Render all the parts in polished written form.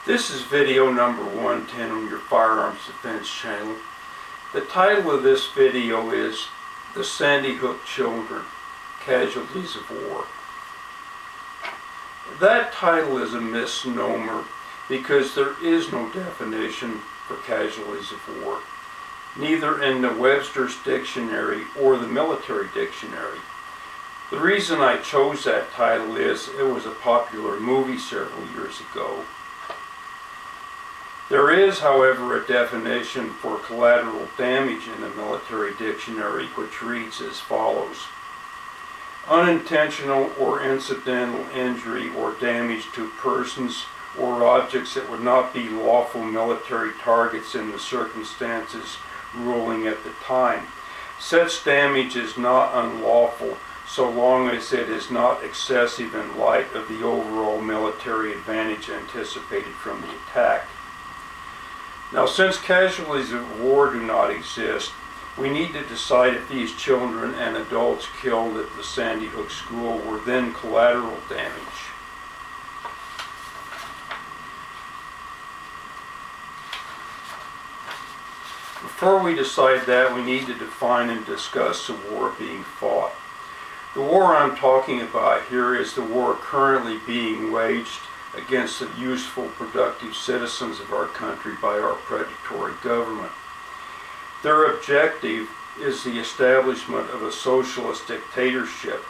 This is video number 110 on your Firearms Defense channel. The title of this video is The Sandy Hook Children, Casualties of War. That title is a misnomer because there is no definition for casualties of war, neither in the Webster's Dictionary or the Military Dictionary. The reason I chose that title is it was a popular movie several years ago. There is, however, a definition for collateral damage in the Military Dictionary, which reads as follows: unintentional or incidental injury or damage to persons or objects that would not be lawful military targets in the circumstances ruling at the time. Such damage is not unlawful so long as it is not excessive in light of the overall military advantage anticipated from the attack. Now, since casualties of war do not exist, we need to decide if these children and adults killed at the Sandy Hook school were then collateral damage. Before we decide that, we need to define and discuss the war being fought. The war I'm talking about here is the war currently being waged against the useful, productive citizens of our country by our predatory government. Their objective is the establishment of a socialist dictatorship,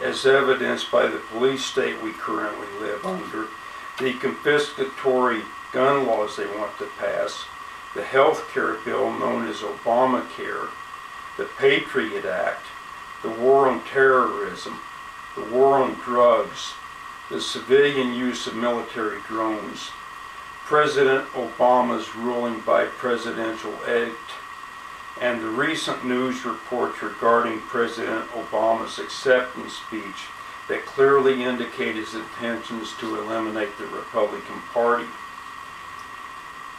as evidenced by the police state we currently live under, the confiscatory gun laws they want to pass, the health care bill known as Obamacare, the Patriot Act, the war on terrorism, the war on drugs, the civilian use of military drones, President Obama's ruling by presidential edict, and the recent news reports regarding President Obama's acceptance speech that clearly indicate his intentions to eliminate the Republican Party.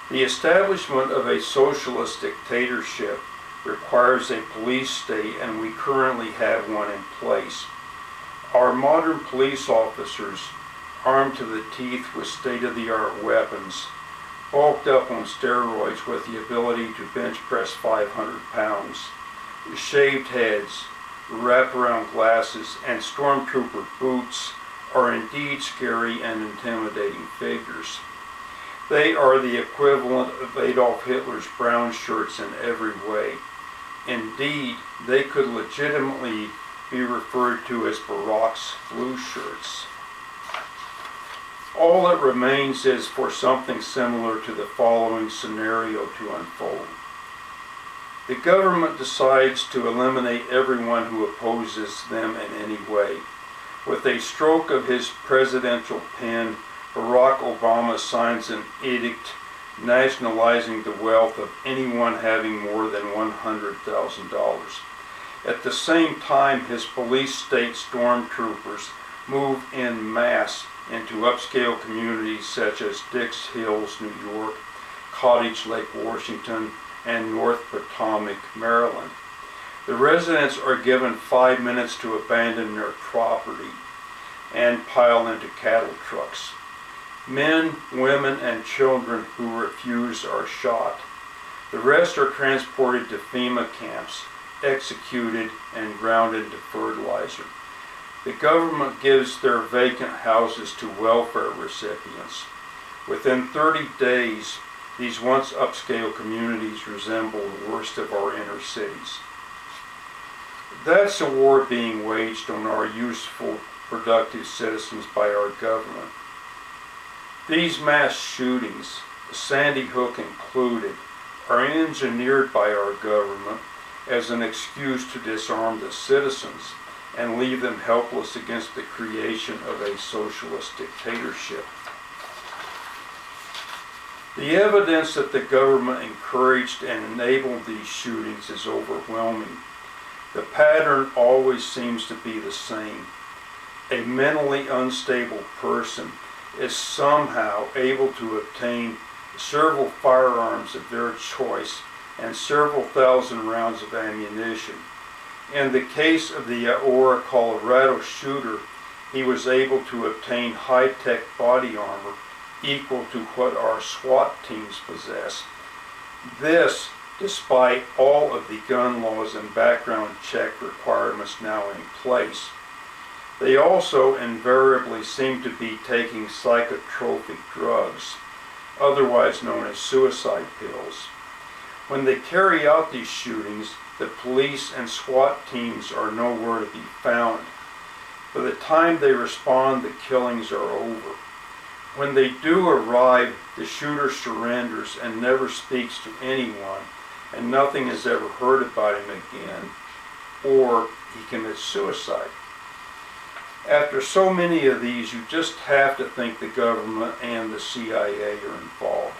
The establishment of a socialist dictatorship requires a police state, and we currently have one in place. Our modern police officers, armed to the teeth with state-of-the-art weapons, bulked up on steroids with the ability to bench press 500 pounds, shaved heads, wraparound glasses, and stormtrooper boots are indeed scary and intimidating figures. They are the equivalent of Adolf Hitler's brown shirts in every way. Indeed, they could legitimately be referred to as Barack's blue shirts. All that remains is for something similar to the following scenario to unfold. The government decides to eliminate everyone who opposes them in any way. With a stroke of his presidential pen, Barack Obama signs an edict nationalizing the wealth of anyone having more than $100,000. At the same time, his police state stormtroopers move en masse into upscale communities such as Dix Hills, New York, Cottage Lake, Washington, and North Potomac, Maryland. The residents are given 5 minutes to abandon their property and pile into cattle trucks. Men, women, and children who refuse are shot. The rest are transported to FEMA camps, executed, and ground into fertilizer. The government gives their vacant houses to welfare recipients. Within 30 days, these once upscale communities resemble the worst of our inner cities. That's a war being waged on our useful, productive citizens by our government. These mass shootings, Sandy Hook included, are engineered by our government as an excuse to disarm the citizens and leave them helpless against the creation of a socialist dictatorship. The evidence that the government encouraged and enabled these shootings is overwhelming. The pattern always seems to be the same. A mentally unstable person is somehow able to obtain several firearms of their choice and several thousand rounds of ammunition. In the case of the Aurora, Colorado shooter, he was able to obtain high-tech body armor equal to what our SWAT teams possess. This, despite all of the gun laws and background check requirements now in place. They also invariably seem to be taking psychotropic drugs, otherwise known as suicide pills. When they carry out these shootings, the police and SWAT teams are nowhere to be found. By the time they respond, the killings are over. When they do arrive, the shooter surrenders and never speaks to anyone, and nothing is ever heard about him again, or he commits suicide. After so many of these, you just have to think the government and the CIA are involved.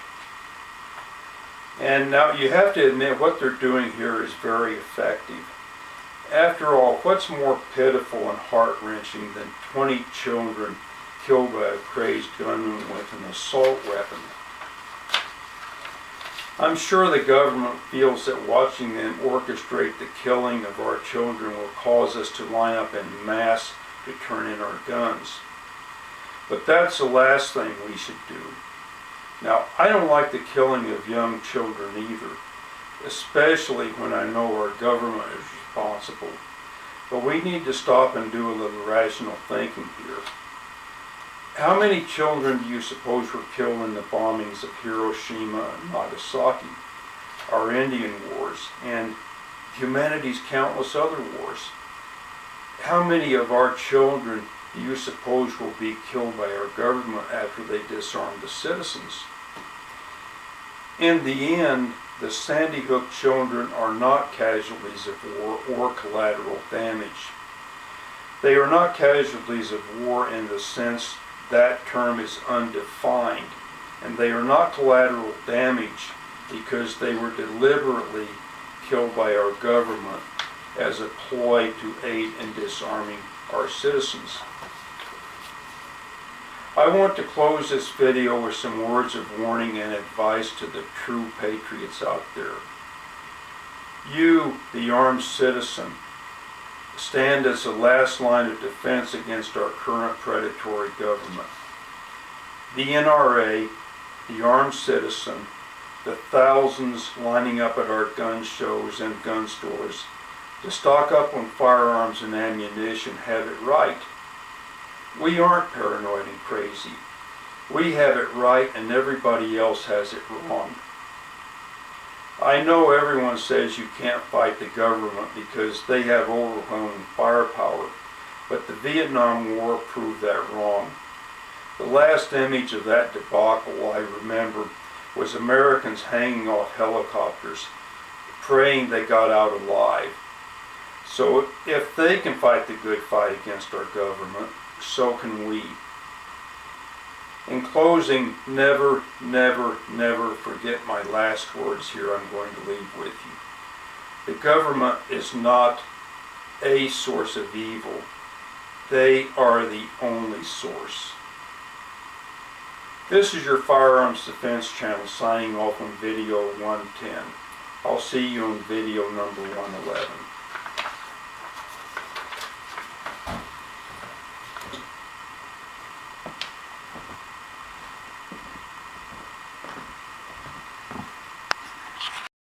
And now you have to admit what they're doing here is very effective. After all, what's more pitiful and heart-wrenching than 20 children killed by a crazed gunman with an assault weapon? I'm sure the government feels that watching them orchestrate the killing of our children will cause us to line up en masse to turn in our guns. But that's the last thing we should do. Now, I don't like the killing of young children either, especially when I know our government is responsible. But we need to stop and do a little rational thinking here. How many children do you suppose were killed in the bombings of Hiroshima and Nagasaki, our Indian wars, and humanity's countless other wars? How many of our children do you suppose will be killed by our government after they disarm the citizens? In the end, the Sandy Hook children are not casualties of war or collateral damage. They are not casualties of war in the sense that term is undefined, and they are not collateral damage because they were deliberately killed by our government as a ploy to aid in disarming our citizens. I want to close this video with some words of warning and advice to the true patriots out there. You, the armed citizen, stand as the last line of defense against our current predatory government. The NRA, the armed citizen, the thousands lining up at our gun shows and gun stores to stock up on firearms and ammunition have it right. We aren't paranoid and crazy. We have it right and everybody else has it wrong. I know everyone says you can't fight the government because they have overwhelming firepower, but the Vietnam War proved that wrong. The last image of that debacle I remember was Americans hanging off helicopters, praying they got out alive. So if they can fight the good fight against our government, so can we. In closing, never, never, never forget my last words here I'm going to leave with you. The government is not a source of evil. They are the only source. This is your Firearms Defense channel signing off on video 110. I'll see you on video number 111.